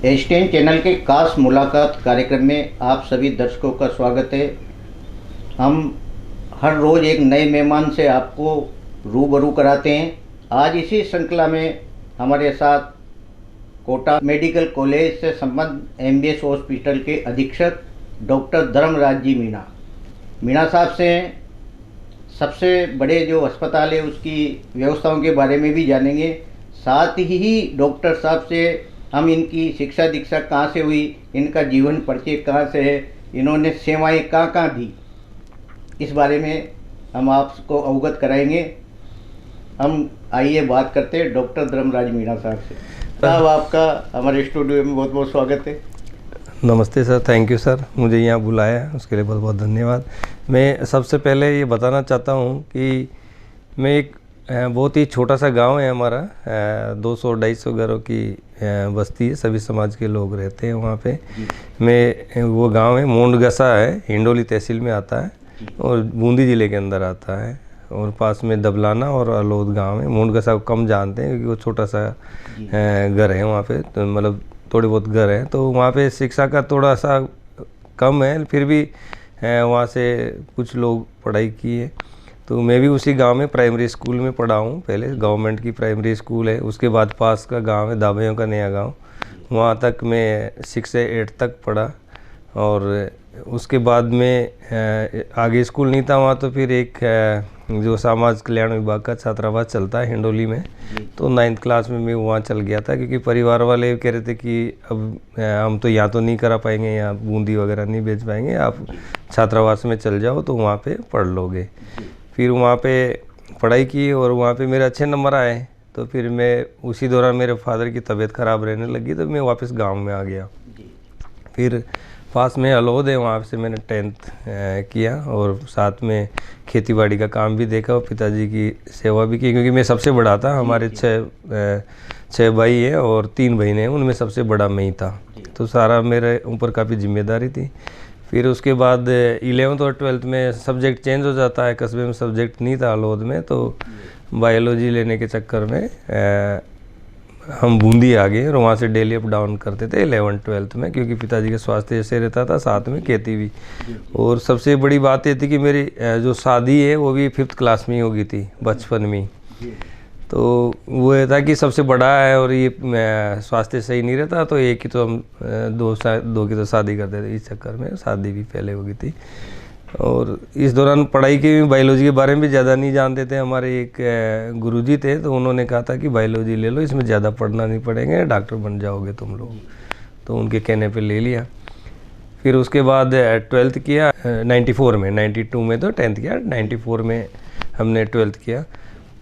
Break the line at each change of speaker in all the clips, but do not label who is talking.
एस्टेन channel के खास मुलाकात कार्यक्रम में आप सभी दर्शकों का स्वागत है। हम हर रोज़ एक नए मेहमान से आपको रूबरू कराते हैं। आज इसी श्रृंखला में हमारे साथ कोटा मेडिकल कॉलेज से संबद्ध एमबीएस हॉस्पिटल के अधीक्षक डॉक्टर धर्मराज जी मीणा साहब से सबसे बड़े जो अस्पताल है उसकी व्यवस्थाओं के बारे में भी जानेंगे। साथ ही डॉक्टर साहब से हम इनकी शिक्षा दीक्षा कहाँ से हुई, इनका जीवन परिचय कहाँ से है, इन्होंने सेवाएं कहाँ कहाँ दी, इस बारे में हम आपको अवगत कराएंगे। हम आइए बात करते हैं डॉक्टर धर्मराज मीणा साहब से। साहब, आपका हमारे स्टूडियो में बहुत बहुत स्वागत है।
नमस्ते सर, थैंक यू सर, मुझे यहाँ बुलाया उसके लिए बहुत बहुत धन्यवाद। मैं सबसे पहले ये बताना चाहता हूँ कि मैं एक बहुत ही छोटा सा गांव है हमारा, 200-250 घरों की बस्ती है, सभी समाज के लोग रहते हैं वहाँ पे। मैं वो गांव है मोंडगसा है, हिंडोली तहसील में आता है और बूंदी ज़िले के अंदर आता है। और पास में दबलाना और अलोद गांव है। मोंडगसा को कम जानते हैं क्योंकि वो छोटा सा घर है वहाँ पे, तो मतलब थोड़े बहुत घर हैं, तो वहाँ पे शिक्षा का थोड़ा सा कम है, फिर भी वहाँ से कुछ लोग पढ़ाई किए। तो मैं भी उसी गांव में प्राइमरी स्कूल में पढ़ा हूँ। पहले गवर्नमेंट की प्राइमरी स्कूल है, उसके बाद पास का गांव है दाबैयों का नया गांव, वहाँ तक मैं 6 से 8 तक पढ़ा। और उसके बाद में आगे स्कूल नहीं था वहाँ, तो फिर एक जो समाज कल्याण विभाग का छात्रावास चलता है हिंडोली में, तो 9th क्लास में मैं वहाँ चल गया था, क्योंकि परिवार वाले कह रहे थे कि अब हम तो यहाँ तो नहीं करा पाएंगे, यहाँ बूंदी वगैरह नहीं बेच पाएंगे, आप छात्रावास में चल जाओ तो वहाँ पे पढ़ लोगे। फिर वहाँ पे पढ़ाई की और वहाँ पे मेरे अच्छे नंबर आए, तो फिर मैं उसी दौरान मेरे फादर की तबीयत ख़राब रहने लगी, तो मैं वापस गांव में आ गया। फिर पास में अलोद है, वहाँ से मैंने 10th किया और साथ में खेतीबाड़ी का काम भी देखा और पिताजी की सेवा भी की, क्योंकि मैं सबसे बड़ा था। हमारे 6 भाई हैं और 3 बहनें हैं, उनमें सबसे बड़ा मैं ही था, तो सारा मेरे ऊपर काफ़ी जिम्मेदारी थी। फिर उसके बाद 11th और 12th में सब्जेक्ट चेंज हो जाता है, कस्बे में सब्जेक्ट नहीं था अलोद में, तो बायोलॉजी लेने के चक्कर में हम बूंदी आ गए और वहाँ से डेली अप डाउन करते थे 11th-12th में, क्योंकि पिताजी का स्वास्थ्य ऐसे रहता था, साथ में खेती भी। और सबसे बड़ी बात ये थी कि मेरी जो शादी है वो भी 5th क्लास में ही हो गई थी, बचपन में। तो वो ये था कि सबसे बड़ा है और ये स्वास्थ्य सही नहीं रहता, तो एक ही तो हम दो की तो शादी करते थे, इस चक्कर में शादी भी पहले हो गई थी। और इस दौरान पढ़ाई की बायोलॉजी के बारे में भी ज़्यादा नहीं जानते थे। हमारे एक गुरुजी थे, तो उन्होंने कहा था कि बायोलॉजी ले लो, इसमें ज़्यादा पढ़ना नहीं पड़ेंगे, डॉक्टर बन जाओगे तुम लोग, तो उनके कहने पे ले लिया। फिर उसके बाद 12th किया 94 में, 92 में तो 10th किया, 94 में हमने 12th किया।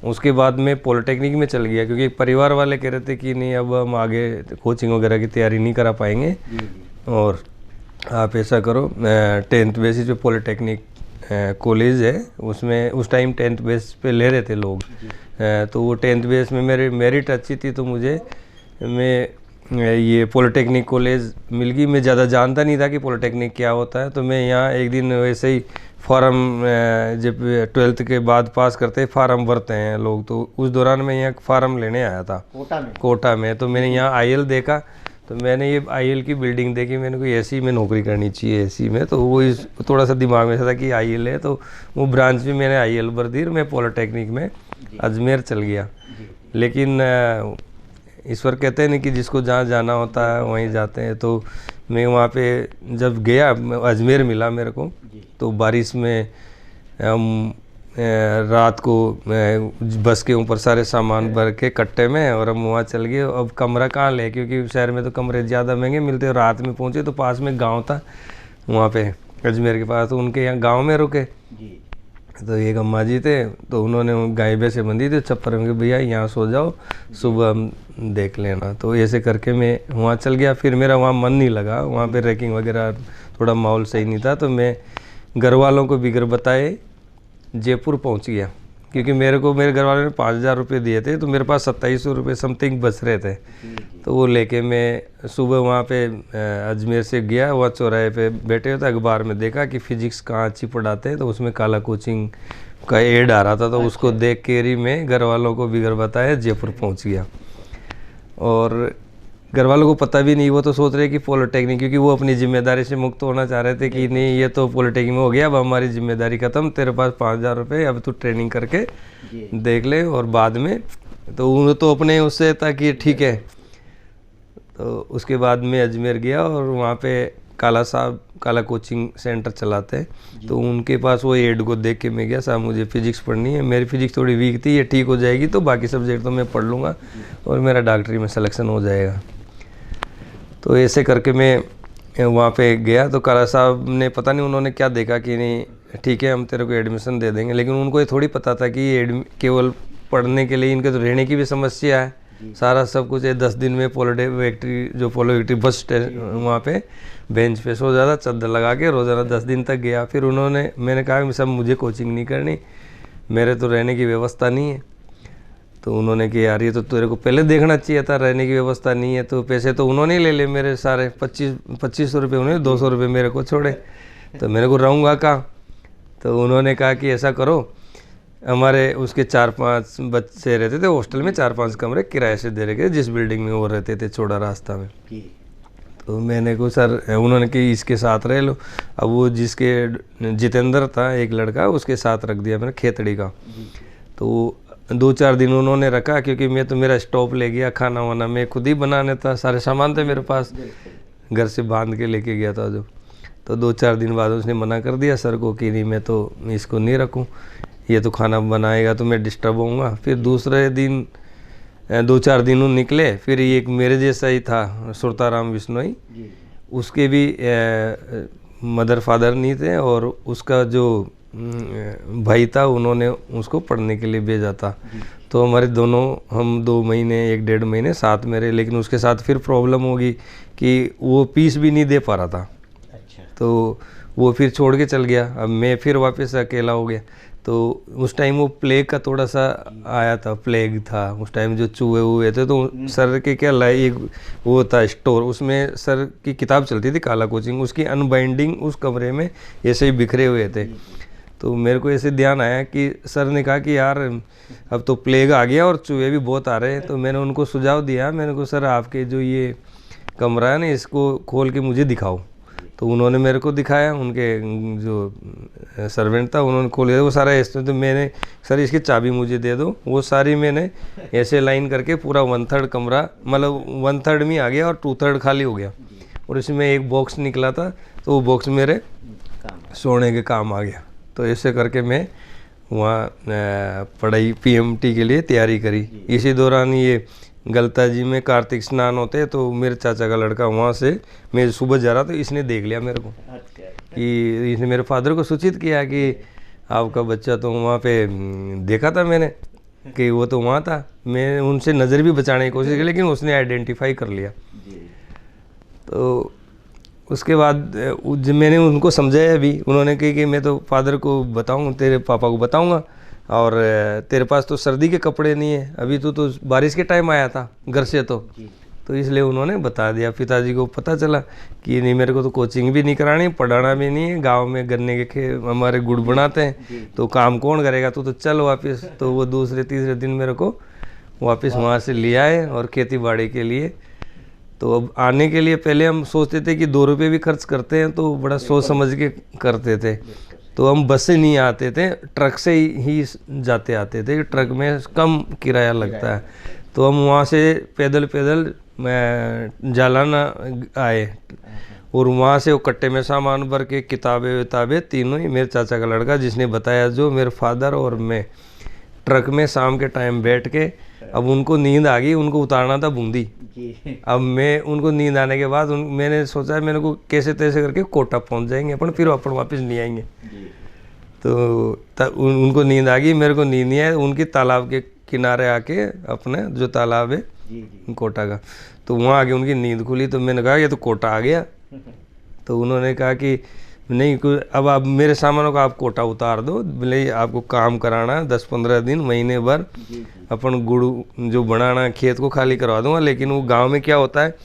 उसके बाद में पॉलिटेक्निक में चल गया, क्योंकि परिवार वाले कह रहे थे कि नहीं अब हम आगे कोचिंग वगैरह की तैयारी नहीं करा पाएंगे, और आप ऐसा करो 10th बेसिस पे पॉलिटेक्निक कॉलेज है, उसमें उस टाइम 10th बेस पे ले रहे थे लोग। तो वो 10th बेस में मेरी मेरिट अच्छी थी, तो मैं ये पॉलिटेक्निक कॉलेज मिल गई। मैं ज़्यादा जानता नहीं था कि पॉलिटेक्निक क्या होता है, तो मैं यहाँ एक दिन वैसे ही फार्म, जब 12th के बाद पास करते फार्म भरते हैं लोग, तो उस दौरान मैं यहाँ फार्म लेने आया था कोटा में। तो मैंने यहाँ आईएल देखा, तो मैंने ये आईएल की बिल्डिंग देखी, मैंने कोई ऐसी में नौकरी करनी चाहिए ऐसी में, तो वो थोड़ा सा दिमाग में था कि आईएल है, तो वो ब्रांच भी मैंने आईएल भर दी और मैं पॉलिटेक्निक में अजमेर चल गया। लेकिन ईश्वर कहते हैं नहीं कि जिसको जहाँ जाना होता है वहीं जाते हैं, तो मैं वहाँ पे जब गया, अजमेर मिला मेरे को, तो बारिश में हम रात को बस के ऊपर सारे सामान भर के कट्टे में, और हम वहाँ चल गए। अब कमरा कहाँ ले, क्योंकि शहर में तो कमरे ज़्यादा महंगे मिलते हैं। रात में पहुँचे तो पास में गांव था वहाँ पे अजमेर के पास, तो उनके यहाँ गांव में रुके। तो एक अम्मा जी थे, तो उन्होंने गाय भैंसे बंधी थी छप्पर में, भैया यहाँ सो जाओ, सुबह हम देख लेना। तो ऐसे करके मैं वहाँ चल गया। फिर मेरा वहाँ मन नहीं लगा, वहाँ पे रैकिंग वगैरह थोड़ा माहौल सही नहीं था, तो मैं घर वालों को बिगर बताए जयपुर पहुंच गया, क्योंकि मेरे घर वालों ने 5,000 रुपये दिए थे, तो मेरे पास 2700 रुपये समथिंग बच रहे थे। तो वो लेके मैं सुबह वहाँ पे अजमेर से गया, वहाँ चौराहे पे बैठे हुए थे, अखबार में देखा कि फिजिक्स कहाँ अच्छी पढ़ाते हैं, तो उसमें काला कोचिंग का एड आ रहा था, तो उसको देख के ही मैं घर वालों को बिगर बताए जयपुर पहुँच गया। और घर वालों को पता भी नहीं, वो तो सोच रहे कि पॉलिटेक्निक, क्योंकि वो अपनी जिम्मेदारी से मुक्त होना चाह रहे थे कि नहीं ये तो पॉलिटेक्निक में हो गया, अब हमारी जिम्मेदारी खत्म, तेरे पास 5,000 रुपये, अब तू ट्रेनिंग करके देख ले और बाद में। तो उन्होंने तो अपने उससे था कि ठीक है। तो उसके बाद मैं अजमेर गया और वहाँ पे काला साहब काला कोचिंग सेंटर चलाते हैं, तो उनके पास वो एड को देख के मैं गया, साहब मुझे फिजिक्स पढ़नी है, मेरी फिजिक्स थोड़ी वीक थी, ये ठीक हो जाएगी तो बाकी सब्जेक्ट तो मैं पढ़ लूँगा और मेरा डॉक्टरी में सिलेक्शन हो जाएगा। तो ऐसे करके मैं वहाँ पे गया, तो काला साहब ने पता नहीं उन्होंने क्या देखा कि नहीं ठीक है हम तेरे को एडमिशन दे देंगे, लेकिन उनको ये थोड़ी पता था कि केवल पढ़ने के लिए, इनके तो रहने की भी समस्या है, सारा सब कुछ है। 10 दिन में पोलो विक्ट्री बस स्टैंड वहाँ पे बेंच पे सो जाता, चादर लगा के रोज़ाना 10 दिन तक गया। फिर मैंने कहा कि सब मुझे कोचिंग नहीं करनी, मेरे तो रहने की व्यवस्था नहीं है। तो उन्होंने कि यार ये तो तेरे को पहले देखना चाहिए था, रहने की व्यवस्था नहीं है। तो पैसे तो उन्होंने ही ले लिए मेरे सारे, 2500 रुपये उन्होंने, 200 रुपये मेरे को छोड़े। तो मेरे को रहूँगा कहाँ। तो उन्होंने कहा कि ऐसा करो, हमारे उसके 4-5 बच्चे रहते थे हॉस्टल में, 4-5 कमरे किराए से दे रखे जिस बिल्डिंग में वो रहते थे, चौड़ा रास्ता में। तो मैंने को सर उन्होंने कि इसके साथ रह लो। अब वो जिसके जितेंद्र था एक लड़का, उसके साथ रख दिया मैंने, खेतड़ी का। तो 2-4 दिन उन्होंने रखा, क्योंकि मैं तो मेरा स्टॉप ले गया, खाना वाना मैं खुद ही बनाने था, सारे सामान थे मेरे पास, घर से बांध के लेके गया था जो। तो 2-4 दिन बाद उसने मना कर दिया सर को कि नहीं मैं तो इसको नहीं रखूँ, ये तो खाना बनाएगा तो मैं डिस्टर्ब होऊंगा। फिर दूसरे दिन 2-4 दिन निकले, फिर एक मेरे जैसा ही था सुरताराम विश्नोई, उसके भी मदर फादर नहीं थे और उसका जो भाई था उन्होंने उसको पढ़ने के लिए भेजा था। तो हमारे हम 2 महीने 1-1.5 महीने साथ में रहे, लेकिन उसके साथ फिर प्रॉब्लम होगी कि वो फीस भी नहीं दे पा रहा था। अच्छा। तो वो फिर छोड़ के चल गया, अब मैं फिर वापस अकेला हो गया। तो उस टाइम वो प्लेग का थोड़ा सा आया था, प्लेग था उस टाइम, जो चूहे हुए थे। तो सर के क्या लाई एक वो था स्टोर, उसमें सर की किताब चलती थी काला कोचिंग, उसकी अनबाइंडिंग उस कमरे में ऐसे ही बिखरे हुए थे। तो मेरे को ऐसे ध्यान आया कि सर ने कहा कि यार अब तो प्लेग आ गया और चूहे भी बहुत आ रहे हैं। तो मैंने उनको सुझाव दिया, मैंने को सर आपके जो ये कमरा है ना इसको खोल के मुझे दिखाओ। तो उन्होंने मेरे को दिखाया, उनके जो सर्वेंट था उन्होंने खोल दिया वो सारा ऐसे। तो मैंने सर इसकी चाबी मुझे दे दो, वो सारी मैंने ऐसे लाइन करके पूरा 1/3 कमरा, मतलब 1/3 में आ गया और 2/3 खाली हो गया। और इसमें एक बॉक्स निकला था, तो वो बॉक्स मेरे सोने के काम आ गया। तो ऐसे करके मैं वहाँ पढ़ाई PMT के लिए तैयारी करी। इसी दौरान ये गलता जी में कार्तिक स्नान होते, तो मेरे चाचा का लड़का वहाँ से, मैं सुबह जा रहा था, इसने देख लिया मेरे को कि इसने मेरे फादर को सूचित किया कि आपका बच्चा तो वहाँ पे देखा था मैंने कि वो तो वहाँ था। मैं उनसे नज़र भी बचाने की कोशिश की, लेकिन उसने आइडेंटिफाई कर लिया। तो उसके बाद जब मैंने उनको समझाया भी, उन्होंने कहा कि मैं तो फादर को बताऊँ, तेरे पापा को बताऊँगा, और तेरे पास तो सर्दी के कपड़े नहीं है, अभी तो बारिश के टाइम आया था घर से, तो इसलिए उन्होंने बता दिया। पिताजी को पता चला कि नहीं मेरे को तो कोचिंग भी नहीं करानी, पढ़ाना भी नहीं है, गांव में गन्ने के हमारे गुड़ बनाते हैं, तो काम कौन करेगा, तो चल वापस। तो वो दूसरे तीसरे दिन मेरे को वापस वहाँ से ले आए और खेती बाड़ी के लिए। तो अब आने के लिए पहले हम सोचते थे कि 2 रुपये भी खर्च करते हैं तो बड़ा सोच समझ के करते थे। तो हम बस से नहीं आते थे, ट्रक से ही जाते आते थे, ट्रक में कम किराया लगता है। तो हम वहाँ से पैदल जालाना आए और वहाँ से वो कट्टे में सामान भर के किताबें तीनों ही, मेरे चाचा का लड़का जिसने बताया, जो मेरे फादर और मैं ट्रक में शाम के टाइम बैठ के, अब उनको नींद आ गई, उनको उतारना था बूंदी। अब मैं उनको नींद आने के बाद मैंने सोचा मेरे को कैसे तैसे करके कोटा पहुंच जाएंगे अपन, फिर अपन वापस नहीं आएंगे। तो उनको नींद आ गई, मेरे को नींद नहीं आई। उनकी तालाब के किनारे आके, अपने जो तालाब है कोटा का, तो वहाँ आके उनकी नींद खुली। तो मैंने कहा ये तो कोटा आ गया। तो उन्होंने कहा कि नहीं, अब आप मेरे सामानों का आप कोटा उतार दो, भले आपको काम कराना है 10-15 दिन, महीने भर, अपन गुड़ जो बनाना खेत को खाली करवा दूंगा। लेकिन वो गांव में क्या होता है,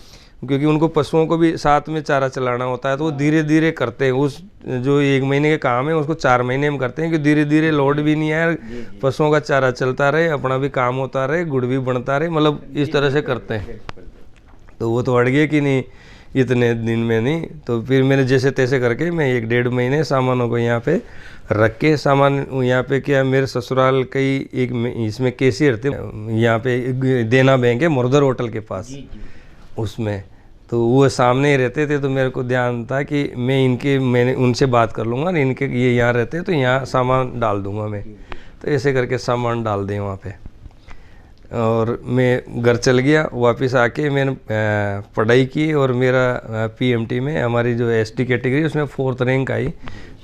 क्योंकि उनको पशुओं को भी साथ में चारा चलाना होता है, तो वो धीरे धीरे करते हैं। उस जो 1 महीने के काम है उसको 4 महीने में करते हैं, कि धीरे धीरे लोड भी नहीं आए, पशुओं का चारा चलता रहे, अपना भी काम होता रहे, गुड़ भी बनता रहे, मतलब इस तरह से करते हैं। तो वो तो अड़ गए कि नहीं इतने दिन में नहीं। तो फिर मैंने जैसे तैसे करके मैं 1-1.5 महीने सामानों को यहाँ पे रख के, सामान यहाँ पे क्या मेरे ससुराल कई एक इसमें कैशियर थे, यहाँ पे देना बैंक है मुर्दर होटल के पास, उसमें तो वो सामने ही रहते थे। तो मेरे को ध्यान था कि मैंने उनसे बात कर लूँगा ना, इनके ये यहाँ रहते तो यहाँ सामान डाल दूँगा मैं। तो ऐसे करके सामान डाल दें वहाँ पे, और मैं घर चल गया। वापस आके मैंने पढ़ाई की, और मेरा पीएमटी में हमारी जो एसटी कैटेगरी उसमें 4th रैंक आई,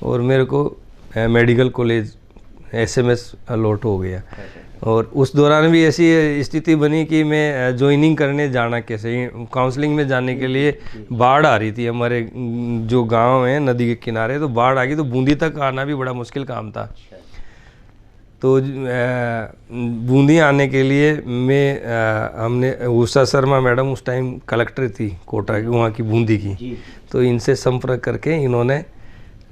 और मेरे को मेडिकल कॉलेज एसएमएस अलॉट हो गया। और उस दौरान भी ऐसी स्थिति बनी कि मैं ज्वाइनिंग करने जाना कैसे, काउंसलिंग में जाने के लिए बाढ़ आ रही थी हमारे जो गांव है नदी के किनारे, तो बाढ़ आ गई, तो बूंदी तक आना भी बड़ा मुश्किल काम था। तो बूंदी आने के लिए हमने उषा शर्मा मैडम उस टाइम कलेक्टर थी कोटा की, वहाँ की बूंदी की, तो इनसे संपर्क करके इन्होंने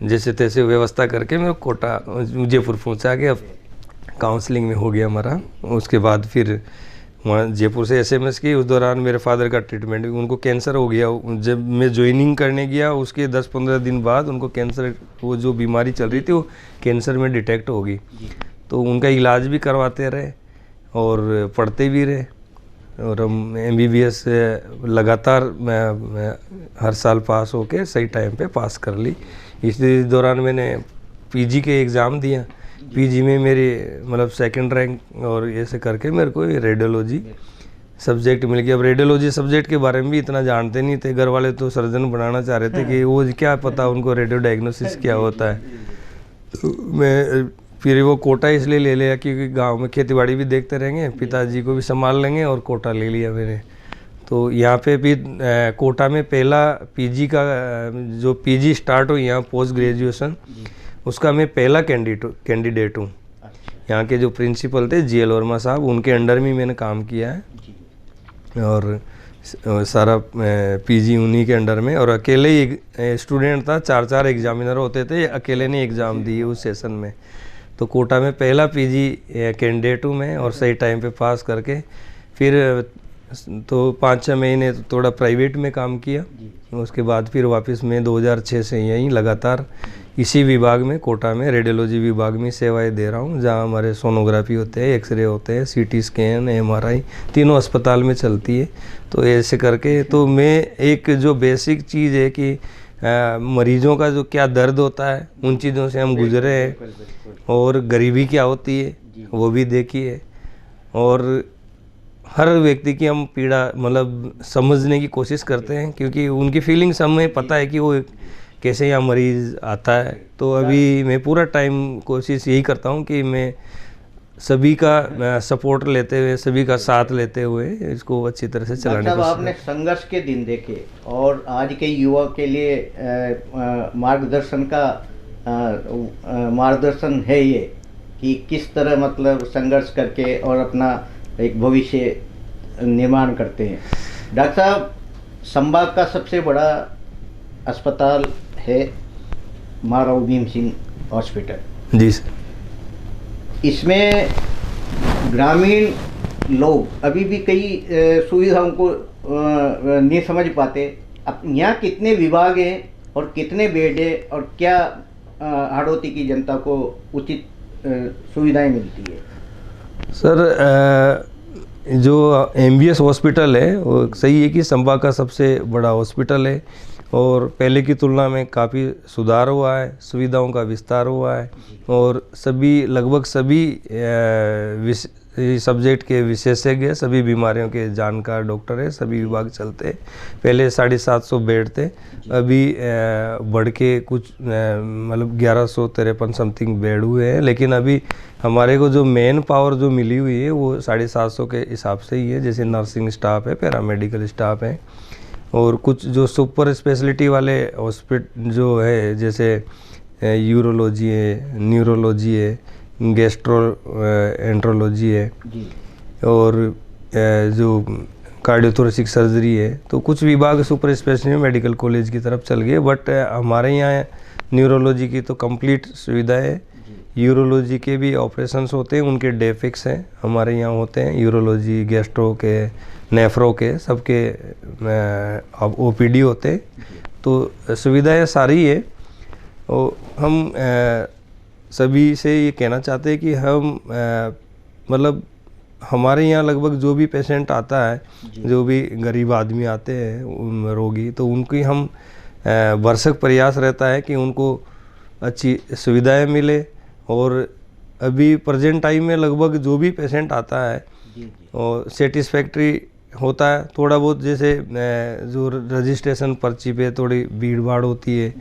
जैसे तैसे व्यवस्था करके मैं कोटा जयपुर पहुँचा के अब काउंसलिंग में हो गया हमारा। उसके बाद फिर वहाँ जयपुर से एसएमएस की। उस दौरान मेरे फादर का ट्रीटमेंट, उनको कैंसर हो गया। जब मैं ज्वाइनिंग करने गया उसके 10-15 दिन बाद उनको कैंसर, वो जो बीमारी चल रही थी वो कैंसर में डिटेक्ट होगी। तो उनका इलाज भी करवाते रहे और पढ़ते भी रहे, और हम MBBS लगातार मैं हर साल पास होके सही टाइम पे पास कर ली। इस दौरान मैंने पीजी के एग्ज़ाम दिया, पीजी में मेरी मतलब 2nd रैंक, और ऐसे करके मेरे को रेडियोलॉजी सब्जेक्ट मिल गया। अब रेडियोलॉजी सब्जेक्ट के बारे में भी इतना जानते नहीं थे, घर वाले तो सर्जन बनाना चाह रहे थे कि वो क्या पता उनको रेडियो डायग्नोसिस क्या होता है। तो मैं फिर वो कोटा इसलिए ले लिया क्योंकि गांव में खेतीबाड़ी भी देखते रहेंगे, पिताजी को भी संभाल लेंगे, और कोटा ले लिया मैंने। तो यहाँ पे भी कोटा में पहला पीजी का जो पीजी स्टार्ट हुई यहाँ पोस्ट ग्रेजुएशन, उसका मैं पहला कैंडिडेट हूँ। यहाँ के जो प्रिंसिपल थे GL वर्मा साहब, उनके अंडर में मैंने काम किया है, और सारा पीजी उन्हीं के अंडर में। और अकेले ही स्टूडेंट था, 4-4 एग्जामिनर होते थे, अकेले ने एग्ज़ाम दिए उस सेशन में। तो कोटा में पहला पीजी कैंडिडेट हूँ मैं, और सही टाइम पे पास करके फिर तो 5-6 महीने थोड़ा प्राइवेट में काम किया। उसके बाद फिर वापस मैं 2006 से यहीं लगातार इसी विभाग में, कोटा में रेडियोलॉजी विभाग में सेवाएं दे रहा हूँ, जहाँ हमारे सोनोग्राफी होते हैं, एक्सरे होते हैं, CT स्कैन, MRI तीनों अस्पताल में चलती है। तो ऐसे करके तो मैं एक जो बेसिक चीज़ है कि मरीजों का जो क्या दर्द होता है उन चीज़ों से हम गुजरे हैं, और गरीबी क्या होती है वो भी देखी है, और हर व्यक्ति की हम पीड़ा मतलब समझने की कोशिश करते हैं, क्योंकि उनकी फीलिंग्स हमें पता है कि वो कैसे यहाँ मरीज़ आता है। तो अभी मैं पूरा टाइम कोशिश यही करता हूँ कि मैं सभी का सपोर्ट लेते हुए, सभी का साथ लेते हुए इसको अच्छी तरह से चलाने की।
आपने संघर्ष के दिन देखे और आज के युवा के लिए मार्गदर्शन का मार्गदर्शन है ये कि किस तरह मतलब संघर्ष करके और अपना एक भविष्य निर्माण करते हैं। डॉक्टर साहब, संभाग का सबसे बड़ा अस्पताल है महाराव भीम सिंह हॉस्पिटल।
जी सर।
इसमें ग्रामीण लोग अभी भी कई सुविधाओं को नहीं समझ पाते। अब यहाँ कितने विभाग हैं और कितने बेड है और क्या हाड़ौती की जनता को उचित सुविधाएं मिलती है?
सर जो MBS हॉस्पिटल है वो सही है कि संभाग का सबसे बड़ा हॉस्पिटल है, और पहले की तुलना में काफ़ी सुधार हुआ है, सुविधाओं का विस्तार हुआ है, और सभी लगभग सभी सब्जेक्ट के विशेषज्ञ, सभी बीमारियों के जानकार डॉक्टर है, सभी विभाग चलते हैं। पहले 750 बेड थे, अभी बढ़ के कुछ मतलब 1153 समथिंग बेड हुए हैं। लेकिन अभी हमारे को जो मेन पावर जो मिली हुई है वो 750 के हिसाब से ही है। जैसे नर्सिंग स्टाफ है, पैरामेडिकल स्टाफ है, और कुछ जो सुपर स्पेशलिटी वाले हॉस्पिटल जो है, जैसे यूरोलॉजी है, न्यूरोलॉजी है, गैस्ट्रो एंट्रोलॉजी है, और जो कार्डियोथोरेसिक सर्जरी है। तो कुछ विभाग सुपर स्पेशलिटी मेडिकल कॉलेज की तरफ चल गए, बट हमारे यहाँ न्यूरोलॉजी की तो कंप्लीट सुविधा है। यूरोलॉजी के भी ऑपरेशंस होते हैं, उनके डे फिक्स हैं हमारे यहाँ होते हैं। यूरोलॉजी, गैस्ट्रो के, नेफ्रो के, सबके अब ओपीडी होते हैं। तो सुविधाएं सारी है। और हम सभी से ये कहना चाहते हैं कि हम मतलब हमारे यहाँ लगभग जो भी पेशेंट आता है, जो भी गरीब आदमी आते हैं रोगी, तो उनकी हम भरसक प्रयास रहता है कि उनको अच्छी सुविधाएं मिले। और अभी प्रेजेंट टाइम में लगभग जो भी पेशेंट आता है और सेटिस्फैक्ट्री होता है। थोड़ा बहुत जैसे जो रजिस्ट्रेशन पर्ची पे थोड़ी भीड़ भाड़ होती है,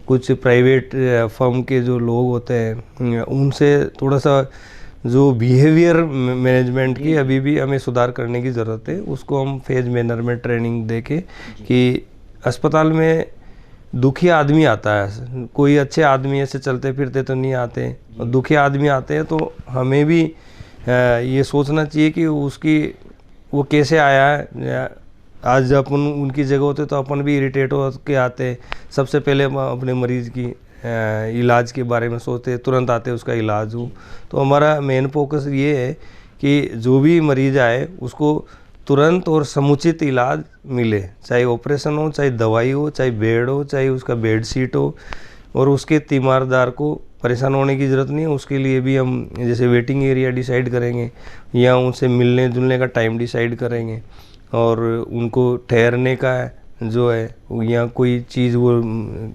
कुछ प्राइवेट फर्म के जो लोग होते हैं उनसे थोड़ा सा जो बिहेवियर मैनेजमेंट की अभी भी हमें सुधार करने की ज़रूरत है। उसको हम फेज मैनर में ट्रेनिंग दे के कि अस्पताल में दुखी आदमी आता है, कोई अच्छे आदमी ऐसे चलते फिरते तो नहीं आते, और दुखी आदमी आते हैं तो हमें भी ये सोचना चाहिए कि उसकी वो कैसे आया है। आज अपन उनकी जगह होते तो अपन भी इरिटेट हो के आते। सबसे पहले अपने मरीज़ की इलाज के बारे में सोचते, तुरंत आते उसका इलाज हो। तो हमारा मेन फोकस ये है कि जो भी मरीज़ आए उसको तुरंत और समुचित इलाज मिले, चाहे ऑपरेशन हो, चाहे दवाई हो, चाहे बेड हो, चाहे उसका बेड शीट हो। और उसके तीमारदार को परेशान होने की ज़रूरत नहीं है। उसके लिए भी हम जैसे वेटिंग एरिया डिसाइड करेंगे या उनसे मिलने जुलने का टाइम डिसाइड करेंगे, और उनको ठहरने का जो है या कोई चीज़ वो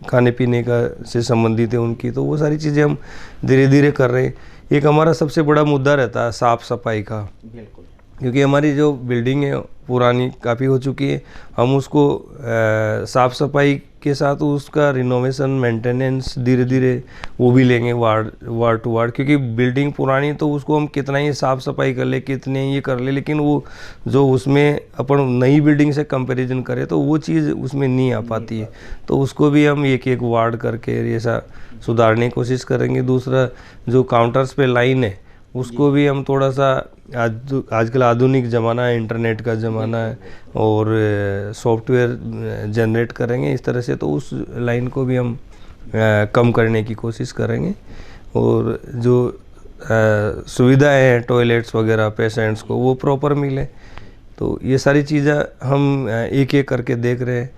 खाने पीने का से संबंधित है उनकी, तो वो सारी चीज़ें हम धीरे धीरे कर रहे हैं। एक हमारा सबसे बड़ा मुद्दा रहता है साफ़ सफाई का, क्योंकि हमारी जो बिल्डिंग है पुरानी काफ़ी हो चुकी है। हम उसको साफ़ सफाई के साथ उसका रिनोवेशन, मेंटेनेंस धीरे धीरे वो भी लेंगे वार्ड टू वार्ड, क्योंकि बिल्डिंग पुरानी तो उसको हम कितना ही साफ़ सफाई कर ले, कितने ये कर ले, लेकिन वो जो उसमें अपन नई बिल्डिंग से कंपैरिजन करें तो वो चीज़ उसमें नहीं आ पाती है। तो उसको भी हम एक एक वार्ड करके ऐसा सुधारने की कोशिश करेंगे। दूसरा, जो काउंटर्स पे लाइन है उसको भी हम थोड़ा सा, आजकल आधुनिक ज़माना है, इंटरनेट का ज़माना है, और सॉफ्टवेयर जनरेट करेंगे इस तरह से, तो उस लाइन को भी हम कम करने की कोशिश करेंगे। और जो सुविधाएं हैं टॉयलेट्स वगैरह पेशेंट्स को वो प्रॉपर मिले। तो ये सारी चीज़ें हम एक एक करके देख रहे हैं।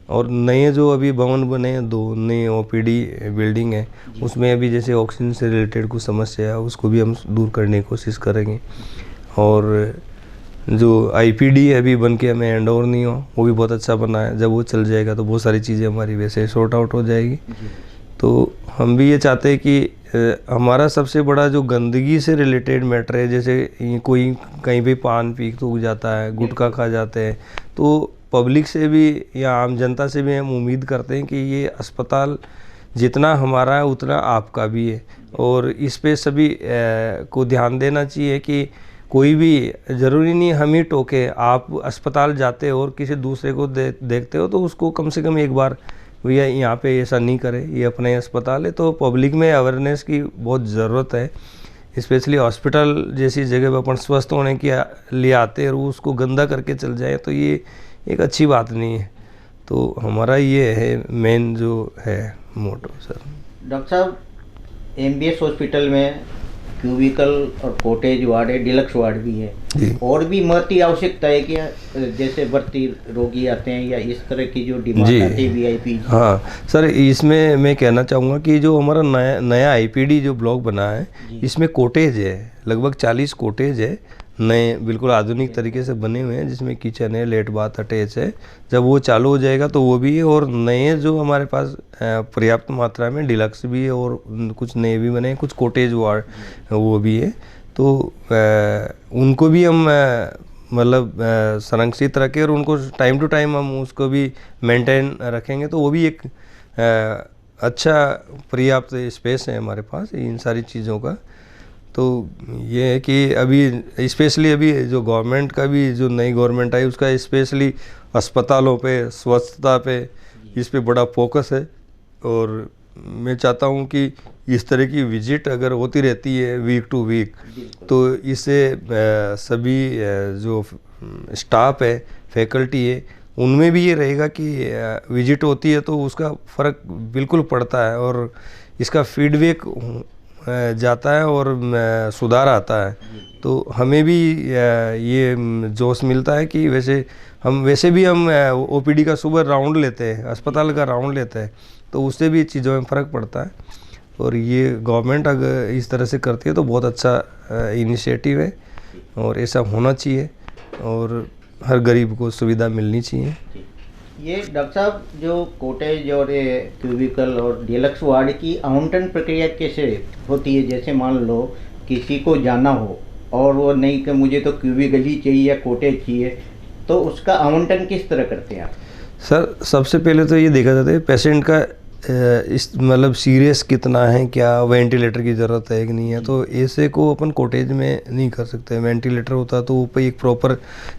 और नए जो अभी भवन बने हैं, 2 नए ओपीडी बिल्डिंग है, उसमें अभी जैसे ऑक्सीजन से रिलेटेड कुछ समस्या है उसको भी हम दूर करने की कोशिश करेंगे। और जो आईपीडी अभी बन के हमें हैंड ओवर नहीं हो, वो भी बहुत अच्छा बना है। जब वो चल जाएगा तो बहुत सारी चीज़ें हमारी वैसे सॉर्ट आउट हो जाएगी। तो हम भी ये चाहते हैं कि हमारा सबसे बड़ा जो गंदगी से रिलेटेड मैटर है, जैसे कोई कहीं भी पान पी थूक जाता है, गुटखा खा जाते हैं, तो पब्लिक से भी या आम जनता से भी हम उम्मीद करते हैं कि ये अस्पताल जितना हमारा है उतना आपका भी है। और इस पे सभी को ध्यान देना चाहिए कि कोई भी ज़रूरी नहीं हम ही टोके। आप अस्पताल जाते हो और किसी दूसरे को देखते हो तो उसको कम से कम एक बार, भैया यहाँ पे ऐसा नहीं करे, ये अपना ही अस्पताल है। तो पब्लिक में अवेयरनेस की बहुत ज़रूरत है, स्पेशली हॉस्पिटल जैसी जगह पर अपन स्वस्थ होने के लिए आते हैं और वो उसको गंदा करके चल जाए तो ये एक अच्छी बात नहीं है। तो हमारा ये है मेन जो है मोटो। सर
डॉक्टर साहब, एमबीएस हॉस्पिटल में क्यूबिकल और कॉटेज वार्ड है, डिलक्स वार्ड भी है, और भी महती आवश्यकता है क्या? जैसे भर्ती रोगी आते हैं या इस तरह की जो डिमांड आती है वीआईपी?
हाँ सर, इसमें मैं कहना चाहूँगा कि जो हमारा नया आईपीडी जो ब्लॉक बना है, इसमें कॉटेज है, लगभग 40 कॉटेज है, नए बिल्कुल आधुनिक तरीके से बने हुए हैं, जिसमें किचन है, लेट बाथ अटैच है। जब वो चालू हो जाएगा तो वो भी है, और नए जो हमारे पास पर्याप्त मात्रा में डिलक्स भी है, और कुछ नए भी बने हैं, कुछ कॉटेज वार्ड वो भी है। तो उनको भी हम मतलब संरक्षित रखें और उनको टाइम टू टाइम हम उसको भी मेंटेन रखेंगे, तो वो भी एक अच्छा पर्याप्त स्पेस है हमारे पास इन सारी चीज़ों का। तो ये है कि अभी स्पेशली अभी जो गवर्नमेंट का भी जो नई गवर्नमेंट आई उसका स्पेशली अस्पतालों पे, स्वच्छता पे, इस पे बड़ा फोकस है। और मैं चाहता हूँ कि इस तरह की विजिट अगर होती रहती है वीक टू वीक, तो इससे सभी जो स्टाफ है, फैकल्टी है, उनमें भी ये रहेगा कि विजिट होती है तो उसका फ़र्क बिल्कुल पड़ता है, और इसका फीडबैक जाता है और सुधार आता है, तो हमें भी ये जोश मिलता है कि वैसे भी हम ओपीडी का सुबह राउंड लेते हैं, अस्पताल का राउंड लेते हैं, तो उससे भी चीज़ों में फ़र्क पड़ता है। और ये गवर्नमेंट अगर इस तरह से करती है तो बहुत अच्छा इनिशिएटिव है और ऐसा होना चाहिए और हर गरीब को सुविधा मिलनी चाहिए।
ये डॉक्टर साहब, जो कॉटेज और ये क्यूबिकल और डिलक्स वार्ड की आवंटन प्रक्रिया कैसे होती है? जैसे मान लो किसी को जाना हो और वो नहीं कि मुझे तो क्यूबिकल ही चाहिए या कॉटेज चाहिए, तो उसका आवंटन किस तरह करते हैं आप?
सर, सबसे पहले तो ये देखा जाता है पेशेंट का इस मतलब सीरियस कितना है, क्या वेंटिलेटर की ज़रूरत है कि नहीं है। तो ऐसे को अपन कॉटेज में नहीं कर सकते। वेंटिलेटर होता है तो ऊपर एक प्रॉपर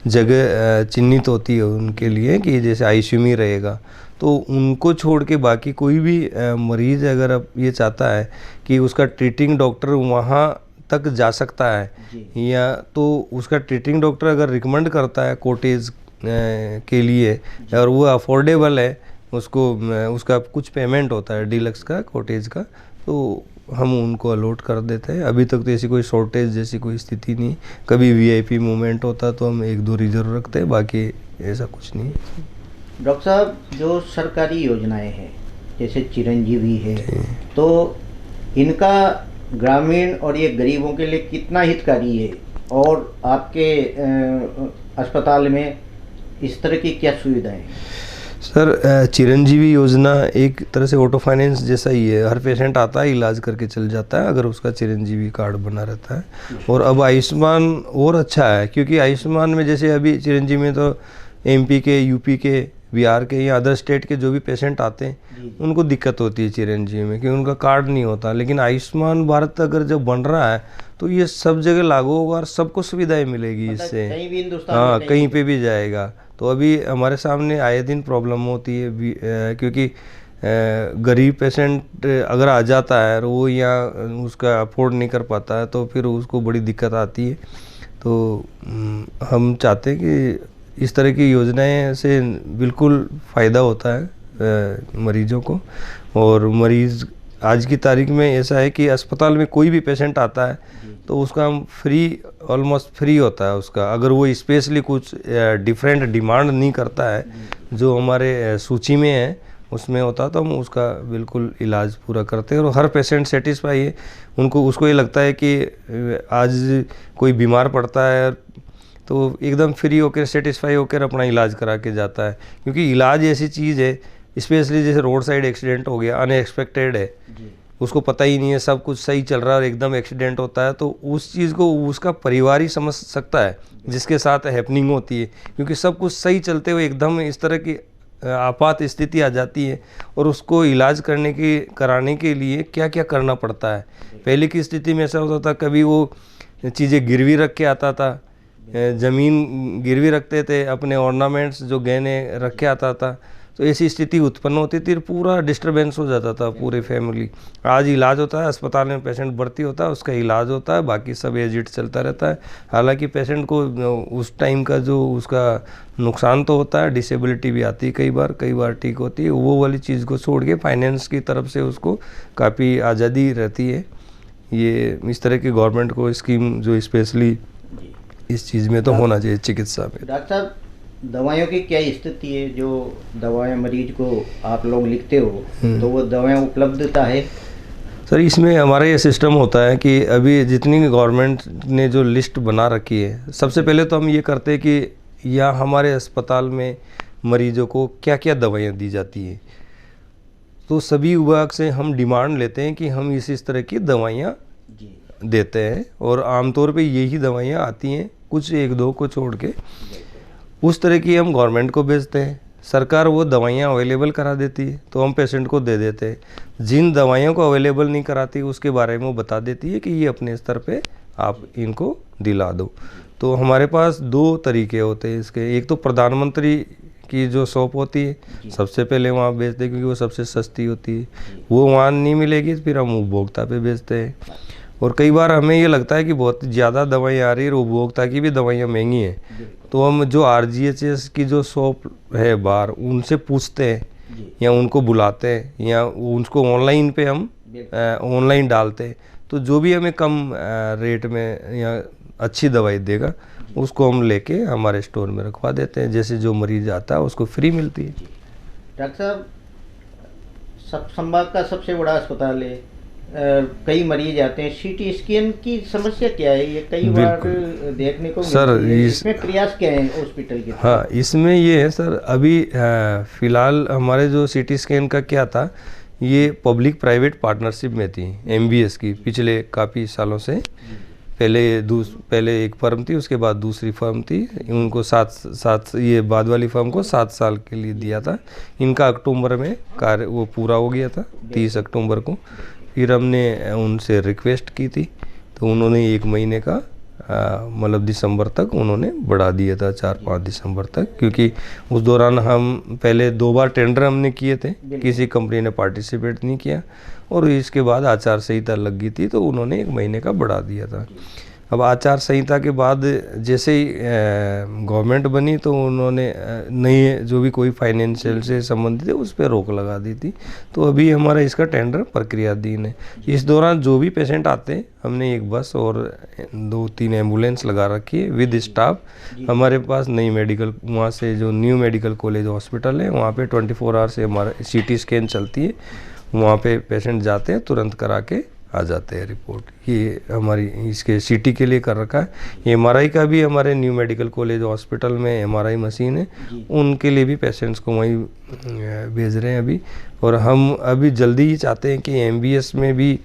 जगह चिन्हित होती है उनके लिए कि जैसे आईसीयू में रहेगा, तो उनको छोड़ के बाकी कोई भी मरीज़ अगर अब ये चाहता है कि उसका ट्रीटिंग डॉक्टर वहाँ तक जा सकता है, या तो उसका ट्रीटिंग डॉक्टर अगर रिकमेंड करता है कॉटेज के लिए और वो अफोर्डेबल है, उसका कुछ पेमेंट होता है डीलक्स का, कॉटेज का, तो हम उनको अलॉट कर देते हैं। अभी तक तो ऐसी कोई शॉर्टेज जैसी कोई स्थिति नहीं। कभी वीआईपी मूवमेंट होता तो हम 1-2 रिजर्व रखते हैं, बाकी ऐसा कुछ नहीं।
डॉक्टर साहब, जो सरकारी योजनाएं हैं जैसे चिरंजीवी है, तो इनका ग्रामीण और ये गरीबों के लिए कितना हितकारी है, और आपके अस्पताल में इस तरह की क्या सुविधाएं हैं?
सर, चिरंजीवी योजना एक तरह से ऑटो फाइनेंस जैसा ही है। हर पेशेंट आता है, इलाज करके चल जाता है अगर उसका चिरंजीवी कार्ड बना रहता है। और अब आयुष्मान और अच्छा है, क्योंकि आयुष्मान में जैसे अभी चिरंजीवी में तो एमपी के, यूपी के, बिहार के या अदर स्टेट के जो भी पेशेंट आते हैं उनको दिक्कत होती है चिरंजीवी में, क्योंकि उनका कार्ड नहीं होता। लेकिन आयुष्मान भारत अगर जब बन रहा है तो ये सब जगह लागू होगा और सबको सुविधाएं मिलेगी इससे।
कहीं भी हिंदुस्तान
हाँ,
में
कहीं पे भी जाएगा। तो अभी हमारे सामने आए दिन प्रॉब्लम होती है क्योंकि गरीब पेशेंट अगर आ जाता है और वो यहाँ उसका अफोर्ड नहीं कर पाता है तो फिर उसको बड़ी दिक्कत आती है। तो हम चाहते हैं कि इस तरह की योजनाएं से बिल्कुल फ़ायदा होता है मरीजों को। और मरीज़ आज की तारीख में ऐसा है कि अस्पताल में कोई भी पेशेंट आता है तो उसका हम ऑलमोस्ट फ्री होता है उसका, अगर वो स्पेशली कुछ डिफरेंट डिमांड नहीं करता है जो हमारे सूची में है उसमें होता, तो हम उसका बिल्कुल इलाज पूरा करते हैं। और हर पेशेंट सेटिस्फाई है, उसको ये लगता है कि आज कोई बीमार पड़ता है तो एकदम फ्री होकर सेटिस्फाई होकर अपना इलाज करा के जाता है। क्योंकि इलाज ऐसी चीज़ है, स्पेशली जैसे रोड साइड एक्सीडेंट हो गया, अनएक्सपेक्टेड है, उसको पता ही नहीं है, सब कुछ सही चल रहा है और एकदम एक्सीडेंट होता है, तो उस चीज़ को उसका परिवार ही समझ सकता है जिसके साथ हैपनिंग होती है। क्योंकि सब कुछ सही चलते हुए एकदम इस तरह की आपात स्थिति आ जाती है और उसको इलाज कराने के लिए क्या क्या करना पड़ता है। पहले की स्थिति में ऐसा होता था, कभी वो चीज़ें गिरवी रख के आता था, ज़मीन गिरवी रखते थे, अपने ऑर्नामेंट्स जो गहने रख के आता था, तो ऐसी स्थिति उत्पन्न होती थी, पूरा डिस्टर्बेंस हो जाता था पूरे फैमिली। आज इलाज होता है, अस्पताल में पेशेंट भर्ती होता है, उसका इलाज होता है, बाकी सब एजिट चलता रहता है। हालांकि पेशेंट को उस टाइम का जो उसका नुकसान तो होता है, डिसेबिलिटी भी आती है कई बार ठीक होती है, वो वाली चीज़ को छोड़ के फाइनेंस की तरफ से उसको काफ़ी आज़ादी रहती है। ये इस तरह की गवर्नमेंट को स्कीम जो स्पेशली इस चीज़ में तो होना चाहिए चिकित्सा में।
डॉक्टर साहब, दवाइयों की क्या स्थिति है? जो दवाएं मरीज को आप लोग लिखते हो तो वो दवाएं उपलब्धता है?
सर, इसमें हमारा ये सिस्टम होता है कि अभी जितनी गवर्नमेंट ने जो लिस्ट बना रखी है, सबसे पहले तो हम ये करते हैं कि या हमारे अस्पताल में मरीजों को क्या क्या दवाइयाँ दी जाती हैं, तो सभी विभाग से हम डिमांड लेते हैं कि हम इस तरह की दवाइयाँ देते हैं। और आमतौर पे यही दवाइयाँ आती हैं, कुछ 1-2 को छोड़ के, उस तरह की हम गवर्नमेंट को भेजते हैं। सरकार वो दवाइयाँ अवेलेबल करा देती है तो हम पेशेंट को दे देते हैं। जिन दवाइयों को अवेलेबल नहीं कराती उसके बारे में वो बता देती है कि ये अपने स्तर पे आप इनको दिला दो। तो हमारे पास 2 तरीके होते हैं इसके। एक तो प्रधानमंत्री की जो शॉप होती है, सबसे पहले वहाँ बेचते हैं क्योंकि वो सबसे सस्ती होती है, वो वहाँ नहीं मिलेगी फिर हम उपभोक्ता पे बेचते हैं। और कई बार हमें ये लगता है कि बहुत ज़्यादा दवाइयाँ आ रही है और उपभोक्ता की भी दवाइयाँ महंगी हैं, तो हम जो RGHS की जो शॉप है बाहर उनसे पूछते हैं या उनको बुलाते हैं या उनको ऑनलाइन पे हम ऑनलाइन डालते हैं, तो जो भी हमें कम रेट में या अच्छी दवाई देगा उसको हम लेके हमारे स्टोर में रखवा देते हैं। जैसे जो मरीज आता है उसको फ्री मिलती है।
डॉक्टर साहब, संभाग का सबसे बड़ा अस्पताल है, कई मरीज आते हैं, सीटी स्कैन की समस्या क्या है? ये कई बार देखने को
सर
मिलती है। इसमें प्रयास क्या है हॉस्पिटल के?
हाँ, इसमें ये है सर, अभी फिलहाल हमारे जो सीटी स्कैन का क्या था, ये पब्लिक प्राइवेट पार्टनरशिप में थी एमबीएस की पिछले काफ़ी सालों से। पहले एक फर्म थी, उसके बाद दूसरी फर्म थी, उनको ये बाद वाली फर्म को 7 साल के लिए दिया था। इनका अक्टूबर में कार्य वो पूरा हो गया था, 30 अक्टूबर को। फिर हमने उनसे रिक्वेस्ट की थी तो उन्होंने 1 महीने का मतलब दिसंबर तक उन्होंने बढ़ा दिया था, 4-5 दिसंबर तक, क्योंकि उस दौरान हम पहले 2 बार टेंडर हमने किए थे, किसी कंपनी ने पार्टिसिपेट नहीं किया, और इसके बाद आचार संहिता लग गई थी तो उन्होंने 1 महीने का बढ़ा दिया था। अब आचार संहिता के बाद जैसे ही गवर्नमेंट बनी तो उन्होंने नई जो भी कोई फाइनेंशियल से संबंधित है उस पर रोक लगा दी थी। तो अभी हमारा इसका टेंडर प्रक्रियाधीन है। इस दौरान जो भी पेशेंट आते हैं, हमने 1 बस और 2-3 एम्बुलेंस लगा रखी है विद स्टाफ। हमारे पास नई मेडिकल, वहाँ से जो न्यू मेडिकल कॉलेज हॉस्पिटल है वहाँ पे 24 आवर से हमारा सीटी स्कैन चलती है। वहाँ पे पेशेंट जाते हैं, तुरंत करा के आ जाते हैं रिपोर्ट। ये हमारी इसके सीटी के लिए कर रखा है। एमआरआई का भी हमारे न्यू मेडिकल कॉलेज हॉस्पिटल में एमआरआई मशीन है, उनके लिए भी पेशेंट्स को वहीं भेज रहे हैं अभी। और हम अभी जल्दी ही चाहते हैं कि एमबीएस में भी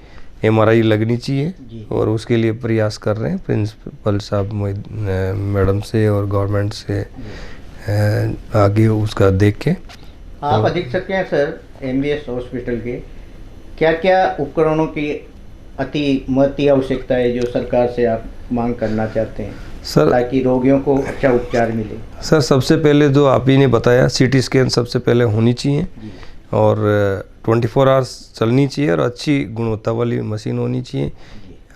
एमआरआई लगनी चाहिए, और उसके लिए प्रयास कर रहे हैं प्रिंसिपल साहब मैडम से और गवर्नमेंट से आगे उसका देख के।
आप अधीक्षक हैं सर एमबीएस हॉस्पिटल के, क्या क्या उपकरणों की महती आवश्यकता है जो सरकार से आप मांग करना चाहते हैं
सर, ताकि
रोगियों को अच्छा उपचार मिले?
सर, सबसे पहले जो आप ही ने बताया, सीटी स्कैन सबसे पहले होनी चाहिए, और 24 आवर्स चलनी चाहिए, और अच्छी गुणवत्ता वाली मशीन होनी चाहिए।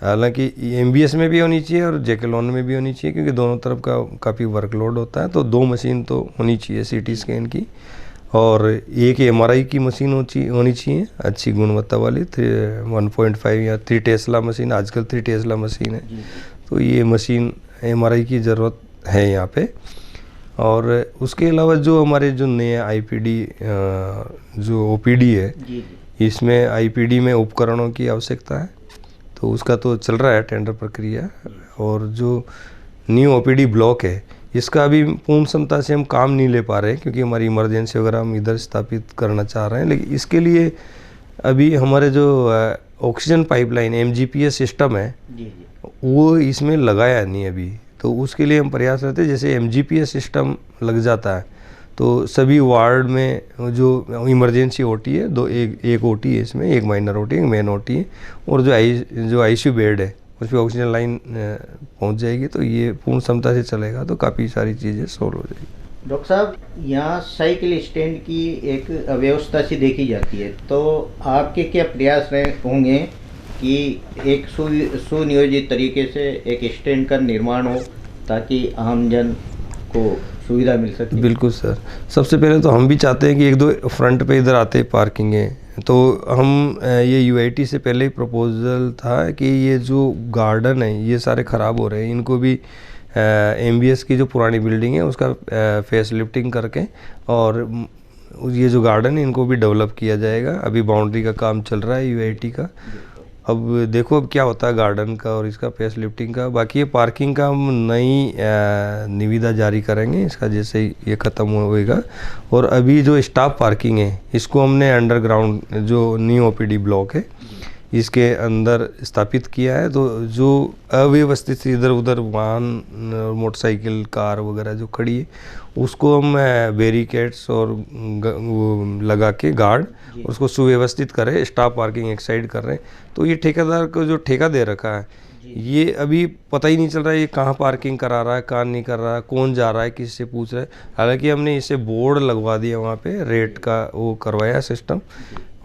हालांकि एमबीएस में भी होनी चाहिए और जेकेलॉन में भी होनी चाहिए, क्योंकि दोनों तरफ का काफ़ी वर्कलोड होता है। तो 2 मशीन तो होनी चाहिए सीटी स्कैन की, और एक एमआरआई की मशीन होनी चाहिए अच्छी गुणवत्ता वाली, 1.5 या 3 टेस्ला मशीन, आजकल 3 टेस्ला मशीन है। तो ये मशीन एमआरआई की ज़रूरत है यहाँ पे। और उसके अलावा जो हमारे जो नए आईपीडी जो ओपीडी है, इसमें आईपीडी में उपकरणों की आवश्यकता है, तो उसका तो चल रहा है टेंडर प्रक्रिया। और जो न्यू ओपीडी ब्लॉक है, इसका अभी पूर्ण क्षमता से हम काम नहीं ले पा रहे हैं, क्योंकि हमारी इमरजेंसी वगैरह हम इधर स्थापित करना चाह रहे हैं। लेकिन इसके लिए अभी हमारे जो ऑक्सीजन पाइपलाइन एमजीपीएस सिस्टम है, वो इसमें लगाया नहीं अभी। तो उसके लिए हम प्रयास करते हैं, जैसे एमजीपीएस सिस्टम लग जाता है तो सभी वार्ड में जो इमरजेंसी ओटी है, एक ओटी है इसमें, एक माइनर ओटी, एक मेन ओटी है, और जो आईसीयू बेड है उस पर ऑक्सीजन लाइन पहुंच जाएगी। तो ये पूर्ण क्षमता से चलेगा तो काफ़ी सारी चीज़ें सॉल्व हो जाएगी।
डॉक्टर साहब, यहाँ साइकिल स्टैंड की एक अव्यवस्था सी देखी जाती है, तो आपके क्या प्रयास होंगे कि एक सुनियोजित तरीके से एक स्टैंड का निर्माण हो ताकि आमजन को सुविधा मिल सके?
बिल्कुल सर, सबसे पहले तो हम भी चाहते हैं कि 1-2 फ्रंट पे इधर आते पार्किंग है, तो हम ये यूआईटी से पहले ही प्रपोजल था कि ये जो गार्डन है ये सारे ख़राब हो रहे हैं, इनको भी एमबीएस की जो पुरानी बिल्डिंग है उसका फेस लिफ्टिंग करके, और ये जो गार्डन है इनको भी डेवलप किया जाएगा। अभी बाउंड्री का काम चल रहा है यूआईटी का। अब देखो अब क्या होता है गार्डन का और इसका फेस लिफ्टिंग का। बाकी ये पार्किंग का हम नई निविदा जारी करेंगे इसका, जैसे ही ये ख़त्म होएगा। और अभी जो स्टाफ पार्किंग है इसको हमने अंडरग्राउंड जो न्यू ओपीडी ब्लॉक है इसके अंदर स्थापित किया है। तो जो अव्यवस्थित इधर उधर वाहन, मोटरसाइकिल, कार वगैरह जो खड़ी है उसको हम बैरिकेड्स और लगा के गार्ड उसको सुव्यवस्थित करें, स्टाफ पार्किंग एक साइड कर रहे हैं। तो ये ठेकेदार को जो ठेका दे रखा है ये अभी पता ही नहीं चल रहा है ये कहाँ पार्किंग करा रहा है, कहाँ नहीं कर रहा है, कौन जा रहा है, किससे पूछ रहा है। हालांकि हमने इसे बोर्ड लगवा दिया वहाँ पे, रेट का वो करवाया सिस्टम,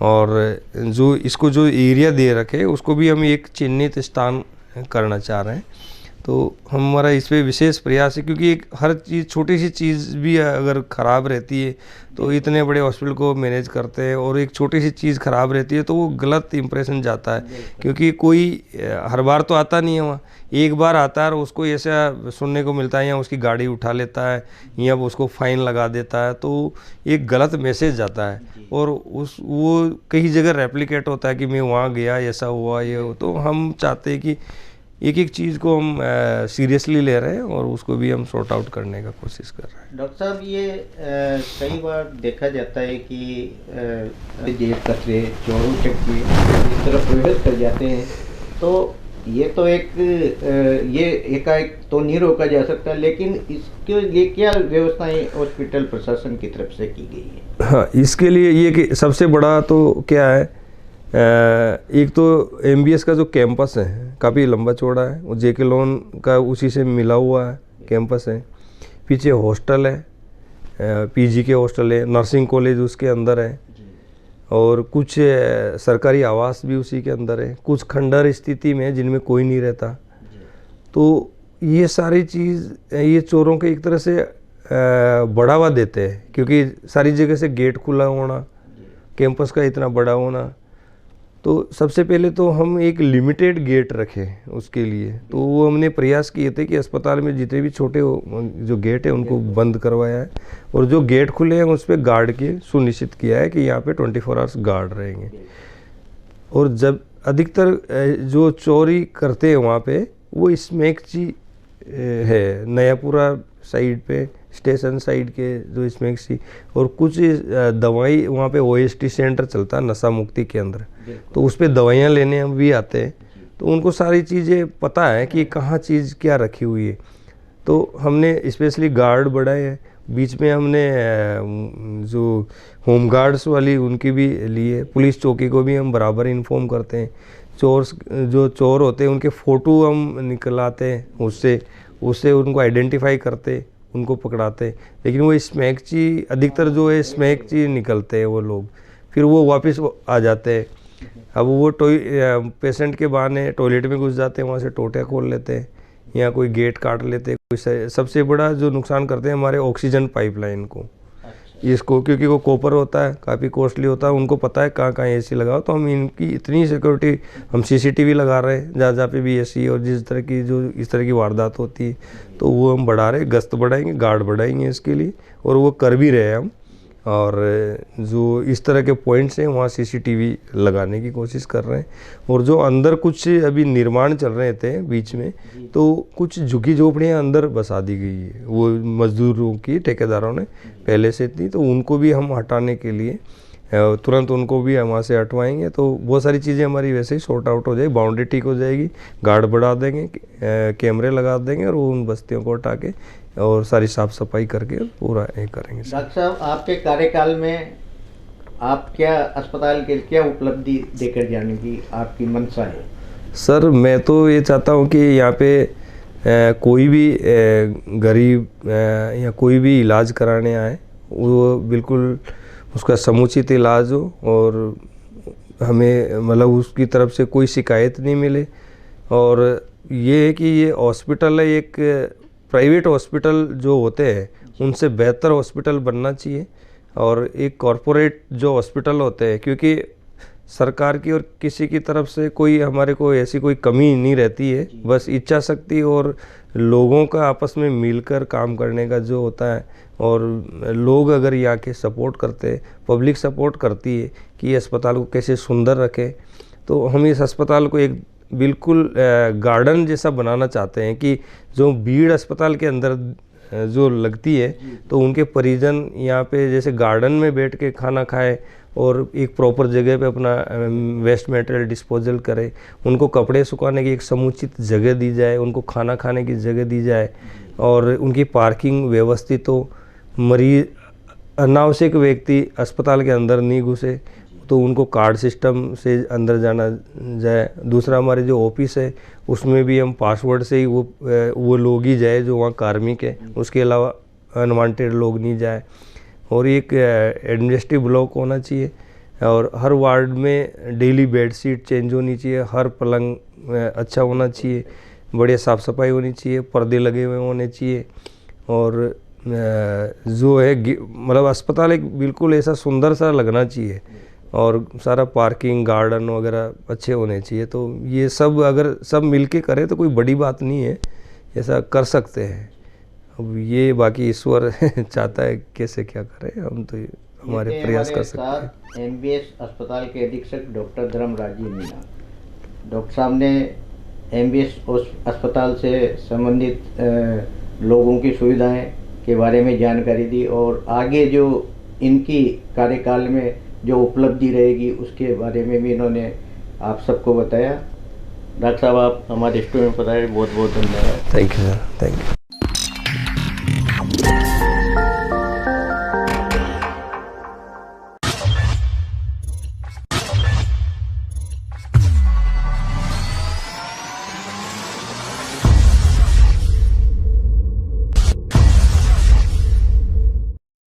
और जो इसको जो एरिया दे रखे उसको भी हम एक चिन्हित स्थान करना चाह रहे हैं तो हमारा इस पे विशेष प्रयास है, क्योंकि एक हर चीज़, छोटी सी चीज़ भी अगर ख़राब रहती है तो इतने बड़े हॉस्पिटल को मैनेज करते हैं, और एक छोटी सी चीज़ ख़राब रहती है तो वो गलत इंप्रेशन जाता है, क्योंकि कोई हर बार तो आता नहीं है वहाँ, एक बार आता है और उसको ऐसा सुनने को मिलता है, या उसकी गाड़ी उठा लेता है या उसको फ़ाइन लगा देता है, तो एक गलत मैसेज जाता है, और वो कई जगह रेप्लिकेट होता है कि मैं वहाँ गया, ऐसा हुआ, ये। तो हम चाहते हैं कि एक एक चीज़ को हम सीरियसली ले रहे हैं और उसको भी हम सॉर्ट आउट करने का कोशिश कर रहे हैं।
डॉक्टर साहब, ये कई बार देखा जाता है कि जेब कचरे, चोरों चक्के इस तरह प्रवेश कर जाते हैं, तो ये तो ये एकाएक तो नहीं रोका जा सकता, लेकिन इसके लिए क्या व्यवस्थाएं हॉस्पिटल प्रशासन की तरफ से की गई है?
हाँ, इसके लिए ये कि सबसे बड़ा तो क्या है, एक तो MBS का जो कैंपस है काफ़ी लंबा चौड़ा है, वो JK लोन का उसी से मिला हुआ है कैंपस है। पीछे हॉस्टल है, PG के हॉस्टल है, नर्सिंग कॉलेज उसके अंदर है, और कुछ सरकारी आवास भी उसी के अंदर है, कुछ खंडर स्थिति में जिनमें कोई नहीं रहता। तो ये सारी चीज़ ये चोरों के एक तरह से बढ़ावा देते हैं, क्योंकि सारी जगह से गेट खुला होना, कैंपस का इतना बड़ा होना, तो सबसे पहले तो हम एक लिमिटेड गेट रखें उसके लिए। तो वो हमने प्रयास किए थे कि अस्पताल में जितने भी छोटे जो गेट है उनको बंद करवाया है, और जो गेट खुले हैं उस पर गार्ड के सुनिश्चित किया है कि यहाँ पे 24 आवर्स गार्ड रहेंगे। और जब अधिकतर जो चोरी करते हैं वहाँ पे वो स्मैकची है, नयापुरा साइड पे, स्टेशन साइड के जो स्मैकची, और कुछ दवाई वहाँ पे OST सेंटर चलता है नशा मुक्ति केंद्र, तो उस पर दवाइयाँ लेने हम भी आते हैं, तो उनको सारी चीज़ें पता है कि कहाँ चीज़ क्या रखी हुई है। तो हमने स्पेशली गार्ड बढ़ाए हैं, बीच में हमने जो होम गार्ड्स वाली उनकी भी लिए, पुलिस चौकी को भी हम बराबर इन्फॉर्म करते हैं। जो चोर होते हैं उनके फ़ोटो हम निकलाते हैं, उससे उनको आइडेंटिफाई करते, उनको पकड़ाते। लेकिन वो स्मैकची, अधिकतर जो है स्मैकची निकलते हैं वो लोग, फिर वो वापस आ जाते हैं। अब वो पेशेंट के बहाने टॉयलेट में घुस जाते हैं, वहाँ से टोटियाँ खोल लेते हैं या कोई गेट काट लेते हैं। सबसे बड़ा जो नुकसान करते हैं हमारे ऑक्सीजन पाइपलाइन को, इसको, क्योंकि वो कॉपर होता है, काफ़ी कॉस्टली होता है, उनको पता है कहाँ कहाँ AC लगाओ, तो हम इनकी इतनी सिक्योरिटी, हम CCTV लगा रहे हैं जहाँ जहाँ पे भी AC और जिस तरह की जो इस तरह की वारदात होती है, तो वो हम बढ़ा रहे हैं, गश्त बढ़ाएंगे, गार्ड बढ़ाएंगे इसके लिए, और वो कर भी रहे हैं हम। और जो इस तरह के पॉइंट्स हैं वहाँ CCTV लगाने की कोशिश कर रहे हैं। और जो अंदर कुछ अभी निर्माण चल रहे थे बीच में, तो कुछ झुग्गी झोपड़ियाँ अंदर बसा दी गई है, वो मजदूरों की, ठेकेदारों ने पहले से थी, तो उनको भी हम हटाने के लिए तुरंत उनको भी हम वहाँ से हटवाएंगे। तो बहुत सारी चीज़ें हमारी वैसे ही सॉर्ट आउट हो जाएगी, बाउंड्री ठीक हो जाएगी, गार्ड बढ़ा देंगे, कैमरे लगा देंगे, और उन बस्तियों को हटा के और सारी साफ सफाई करके पूरा ये करेंगे।
डॉक्टर साहब, आपके कार्यकाल में आप क्या अस्पताल के क्या उपलब्धि देकर जाने की आपकी मंशा है?
सर, मैं तो ये चाहता हूँ कि यहाँ पे कोई भी गरीब या कोई भी इलाज कराने आए, वो बिल्कुल उसका समुचित इलाज हो, और हमें मतलब उसकी तरफ से कोई शिकायत नहीं मिले। और ये है कि ये हॉस्पिटल है, एक प्राइवेट हॉस्पिटल जो होते हैं उनसे बेहतर हॉस्पिटल बनना चाहिए, और एक कॉरपोरेट जो हॉस्पिटल होते हैं, क्योंकि सरकार की और किसी की तरफ से कोई हमारे को ऐसी कोई कमी नहीं रहती है, बस इच्छा शक्ति और लोगों का आपस में मिलकर काम करने का जो होता है। और लोग अगर यहाँ के सपोर्ट करते हैं, पब्लिक सपोर्ट करती है कि ये अस्पताल को कैसे सुंदर रखें, तो हम इस अस्पताल को एक बिल्कुल गार्डन जैसा बनाना चाहते हैं, कि जो भीड़ अस्पताल के अंदर जो लगती है, तो उनके परिजन यहाँ पे जैसे गार्डन में बैठ के खाना खाए, और एक प्रॉपर जगह पे अपना वेस्ट मटेरियल डिस्पोजल करे, उनको कपड़े सुखाने की एक समुचित जगह दी जाए, उनको खाना खाने की जगह दी जाए, और उनकी पार्किंग व्यवस्थित हो, मरीज अनावश्यक व्यक्ति अस्पताल के अंदर नहीं घुसे, तो उनको कार्ड सिस्टम से अंदर जाना जाए। दूसरा, हमारे जो ऑफिस है उसमें भी हम पासवर्ड से ही वो लोग ही जाए जो वहाँ कार्मिक है, उसके अलावा अनवांटेड लोग नहीं जाए। और एक एडमिनिस्ट्रेटिव ब्लॉक होना चाहिए, और हर वार्ड में डेली बेड शीट चेंज होनी चाहिए, हर पलंग अच्छा होना चाहिए, बढ़िया साफ़ सफाई होनी चाहिए, पर्दे लगे हुए होने चाहिए, और जो है मतलब अस्पताल एक बिल्कुल ऐसा सुंदर सा लगना चाहिए, और सारा पार्किंग गार्डन वगैरह अच्छे होने चाहिए। तो ये सब अगर सब मिलके करें तो कोई बड़ी बात नहीं है, ऐसा कर सकते हैं। अब ये बाकी ईश्वर चाहता है कैसे क्या करें, हम तो हमारे प्रयास कर सकते हैं।
एमबीएस अस्पताल के अधीक्षक डॉक्टर धर्मराज जी मीना। डॉक्टर साहब ने एमबीएस अस्पताल से संबंधित लोगों की सुविधाएं के बारे में जानकारी दी, और आगे जो इनकी कार्यकाल में जो उपलब्धि रहेगी उसके बारे में भी इन्होंने आप सबको बताया। डॉक्टर साहब, आप हमारे स्टूडेंट बताए, बहुत बहुत धन्यवाद।
Thank you sir, thank you.